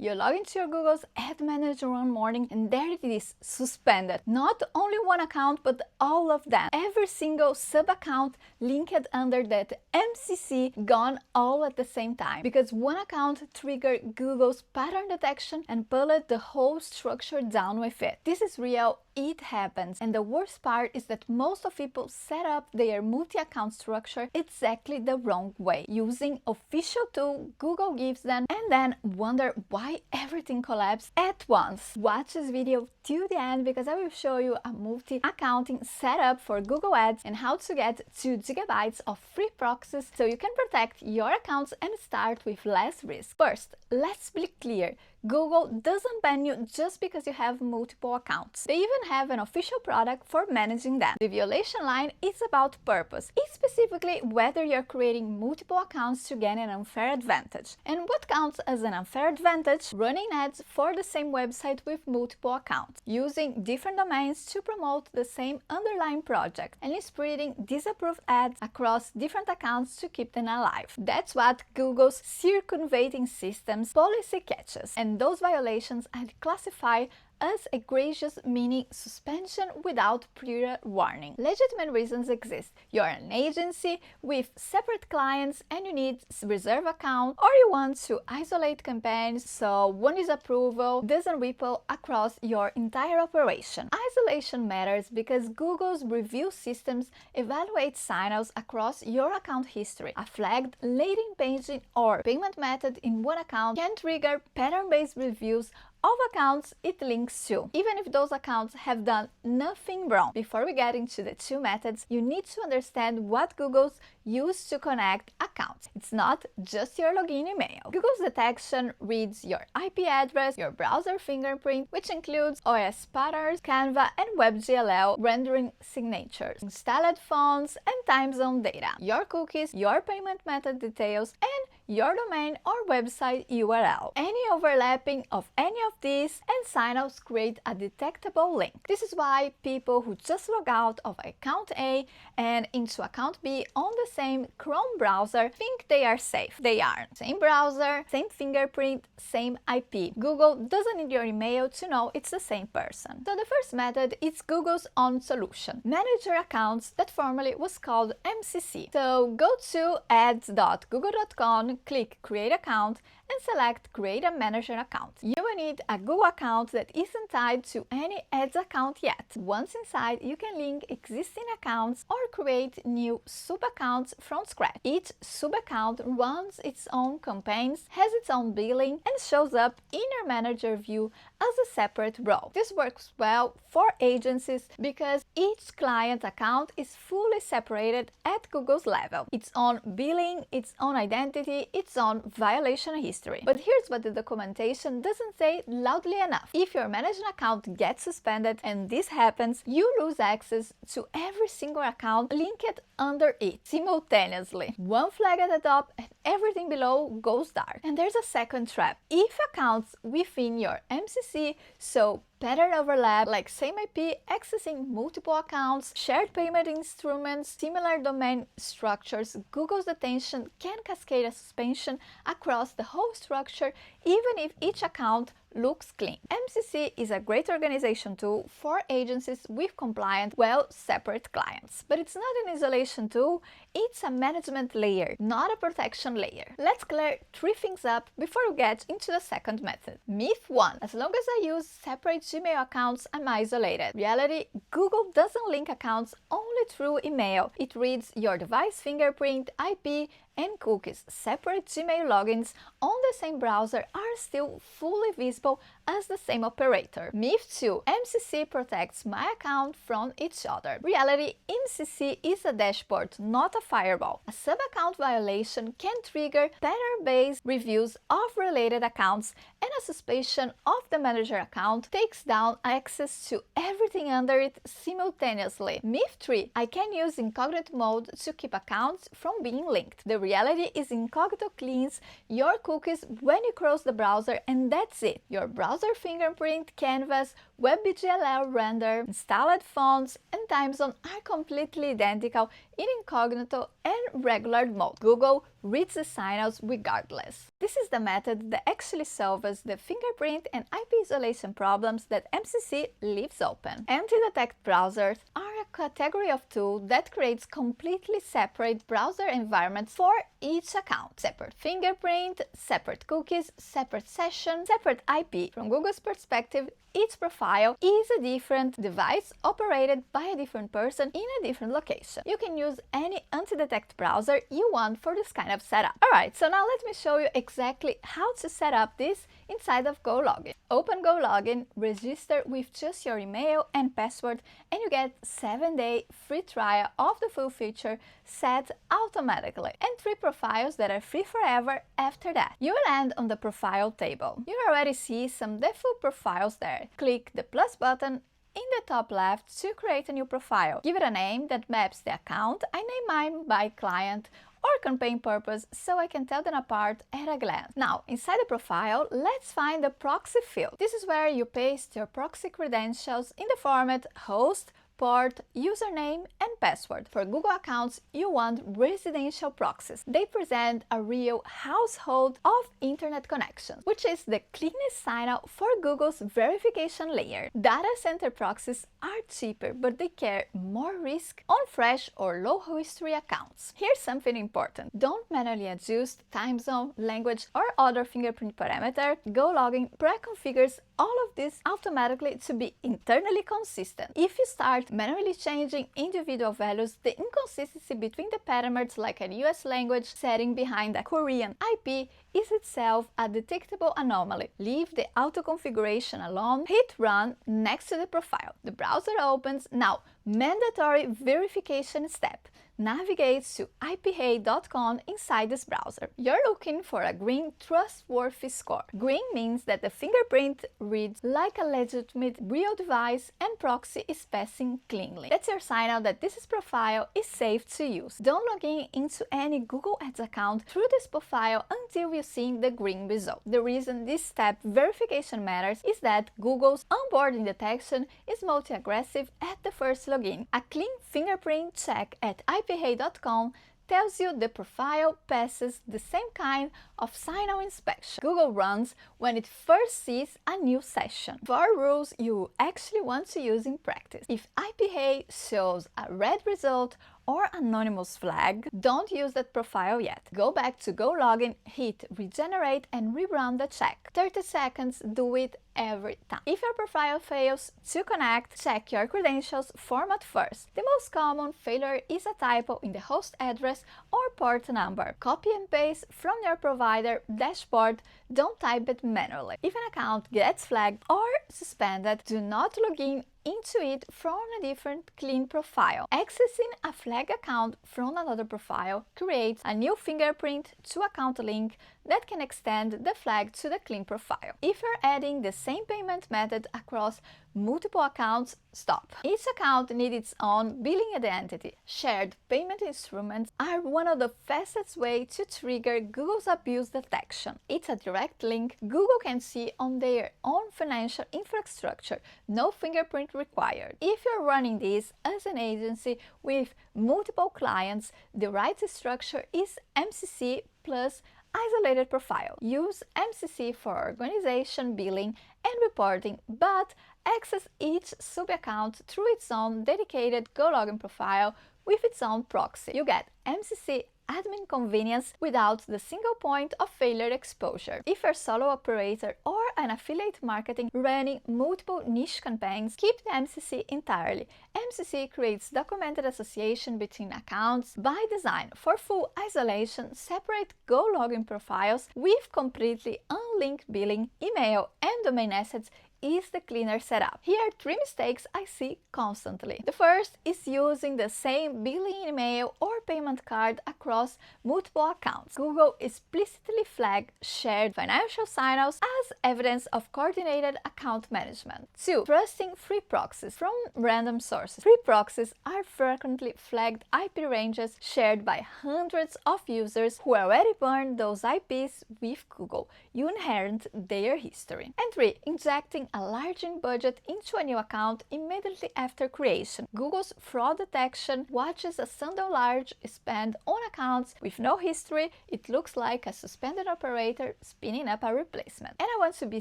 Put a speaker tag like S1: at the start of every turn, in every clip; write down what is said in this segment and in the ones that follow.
S1: You log into your Google's Ad Manager one morning and there it is, suspended. Not only one account, but all of them. Every single sub-account linked under that MCC gone all at the same time. Because one account triggered Google's pattern detection and pulled the whole structure down with it. This is real. It happens, and the worst part is that most of people set up their multi-account structure exactly the wrong way, using official tool Google gives them, and then wonder why everything collapsed at once. Watch this video till the end because I will show you a multi-accounting setup for Google Ads and how to get 2 GB of free proxies so you can protect your accounts and start with less risk. First, let's be clear. Google doesn't ban you just because you have multiple accounts. They even have an official product for managing them. The violation line is about purpose. It's specifically whether you're creating multiple accounts to gain an unfair advantage. And what counts as an unfair advantage? Running ads for the same website with multiple accounts, using different domains to promote the same underlying project, and spreading disapproved ads across different accounts to keep them alive. That's what Google's circumventing systems policy catches. And those violations are classified as egregious, meaning suspension without prior warning. Legitimate reasons exist. You're an agency with separate clients and you need reserve account, or you want to isolate campaigns so one disapproval doesn't ripple across your entire operation. Isolation matters because Google's review systems evaluate signals across your account history. A flagged landing page or payment method in one account can trigger pattern-based reviews of accounts it links to, even if those accounts have done nothing wrong. Before we get into the two methods, you need to understand what Google's use to connect accounts. It's not just your login email. Google's detection reads your IP address, your browser fingerprint, which includes OS patterns, Canva, and WebGL rendering signatures, installed phones, and time zone data, your cookies, your payment method details, and your domain or website URL. Any overlapping of any of these and signals create a detectable link. This is why people who just log out of account A and into account B on the same Chrome browser think they are safe. They aren't. Same browser, same fingerprint, same IP. Google doesn't need your email to know it's the same person. So the first method is Google's own solution. Manage your accounts that formerly was called MCC. So go to ads.google.com, click Create Account, and select Create a Manager Account. You will need a Google account that isn't tied to any ads account yet. Once inside, you can link existing accounts or create new sub-accounts from scratch. Each sub-account runs its own campaigns, has its own billing, and shows up in your manager view as a separate role. This works well for agencies because each client account is fully separated at Google's level. Its own billing, its own identity, its own violation history. But here's what the documentation doesn't say loudly enough. If your managed account gets suspended and this happens, you lose access to every single account linked under it simultaneously. One flag at the top and everything below goes dark. And there's a second trap. If accounts within your MCC, so pattern overlap like same IP, accessing multiple accounts, shared payment instruments, similar domain structures, Google's detention can cascade a suspension across the whole structure even if each account looks clean. MCC is a great organization tool for agencies with compliant, well-separate clients. But it's not an isolation tool, it's a management layer, not a protection layer. Let's clear 3 things up before we get into the second method. Myth 1. As long as I use separate Gmail accounts, I'm isolated. Reality, Google doesn't link accounts only through email. It reads your device fingerprint, IP, and cookies. Separate Gmail logins on the same browser are still fully visible as the same operator. Myth 2. MCC protects my account from each other. Reality, MCC is a dashboard, not a firewall. A sub-account violation can trigger pattern-based reviews of related accounts, and a suspension of the manager account takes down access to everything under it simultaneously. Myth 3. I can use incognito mode to keep accounts from being linked. The reality is incognito cleans your cookies when you close the browser, and that's it. Your browser fingerprint, canvas, WebGLL render, installed fonts, and time zone are completely identical in incognito and regular mode. Google reads the signals regardless. This is the method that actually solves the fingerprint and IP isolation problems that MCC leaves open. Anti-detect browsers are a category of tools that creates completely separate browser environments for each account. Separate fingerprint, separate cookies, separate session, separate IP. From Google's perspective, each profile is a different device operated by a different person in a different location. You can use any anti-detect browser you want for this kind of setup. Alright, so now let me show you exactly how to set up this inside of Gologin. Open Gologin, register with just your email and password, and you get 7-day free trial of the full feature set automatically, and 3 profiles that are free forever after that. You will land on the profile table. You already see some default profiles there. Click the plus button in the top left to create a new profile. Give it a name that maps the account. I name mine by client or campaign purpose so I can tell them apart at a glance. Now, inside the profile, let's find the proxy field. This is where you paste your proxy credentials in the format host, port, username, and password. For Google accounts, you want residential proxies. They present a real household of internet connections, which is the cleanest signal for Google's verification layer. Data center proxies are cheaper, but they carry more risk on fresh or low history accounts. Here's something important. Don't manually adjust time zone, language, or other fingerprint parameter. Gologin pre-configures all of this automatically to be internally consistent. If you start manually changing individual values, the inconsistency between the parameters, like a US language setting behind a Korean IP, is itself a detectable anomaly. Leave the auto configuration alone, hit run next to the profile. The browser opens. Now, mandatory verification step. Navigate to iphey.com inside this browser. You're looking for a green trustworthy score. Green means that the fingerprint reads like a legitimate real device and proxy is passing cleanly. That's your signal that this profile is safe to use. Don't log in into any Google Ads account through this profile until you've seen the green result. The reason this step verification matters is that Google's onboarding detection is multi-aggressive at the first login. A clean fingerprint check at iphey.com tells you the profile passes the same kind of signal inspection Google runs when it first sees a new session. 4 rules you actually want to use in practice. If iphey shows a red result or anonymous flag, don't use that profile yet. Go back to Gologin, hit regenerate and rerun the check. 30 seconds, do it every time. If your profile fails to connect, check your credentials format first. The most common failure is a typo in the host address or port number. Copy and paste from your provider dashboard. Don't type it manually. If an account gets flagged or suspended, do not log in into it from a different clean profile. Accessing a flag account from another profile creates a new fingerprint to account link that can extend the flag to the clean profile. If you're adding the same payment method across multiple accounts, stop. Each account needs its own billing identity. Shared payment instruments are one of the fastest ways to trigger Google's abuse detection. It's a direct link Google can see on their own financial infrastructure, no fingerprint required. If you're running this as an agency with multiple clients, the right structure is MCC plus isolated profile. Use MCC for organization, billing, and reporting, but access each sub-account through its own dedicated Gologin profile with its own proxy. You get MCC admin convenience without the single point of failure exposure. If you're a solo operator or an affiliate marketing running multiple niche campaigns, keep the MCC entirely. MCC creates documented association between accounts by design. For full isolation, separate Gologin profiles with completely unlinked billing, email, and domain assets is the cleaner setup. Here are 3 mistakes I see constantly. The first is using the same billing email or payment card across multiple accounts. Google explicitly flagged shared financial signals as evidence of coordinated account management. 2. Trusting free proxies from random sources. Free proxies are frequently flagged IP ranges shared by hundreds of users who already burned those IPs with Google. You inherit their history. And 3. Injecting a large budget into a new account immediately after creation. Google's fraud detection watches a single large spend on accounts with no history. It looks like a suspended operator spinning up a replacement. And I want to be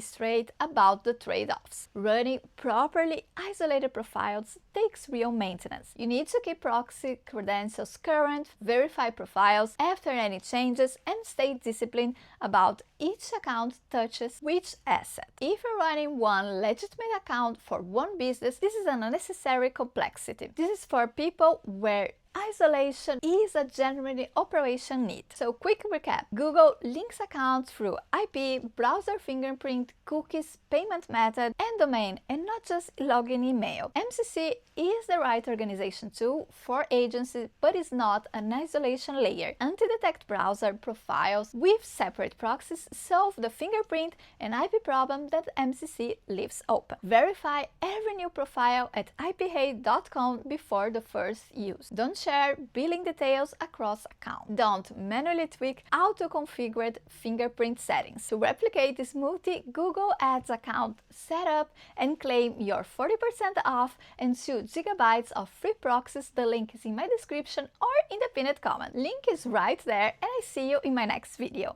S1: straight about the trade-offs. Running properly isolated profiles takes real maintenance. You need to keep proxy credentials current, verify profiles after any changes, and stay disciplined about each account touches which asset. If you're running one legitimate account for one business, this is an unnecessary complexity. This is for people where isolation is a genuine operation need. So quick recap. Google links accounts through IP, browser fingerprint, cookies, payment method, and domain, and not just login email. MCC is the right organization tool for agencies, but is not an isolation layer. Anti-detect browser profiles with separate proxies solve the fingerprint and IP problem that MCC leaves open. Verify every new profile at iphey.com before the first use. Don't share billing details across accounts. Don't manually tweak auto-configured fingerprint settings. To replicate this multi-Google Ads account setup and claim your 40% off and 2 GB of free proxies, the link is in my description or in the pinned comment. Link is right there, and I see you in my next video.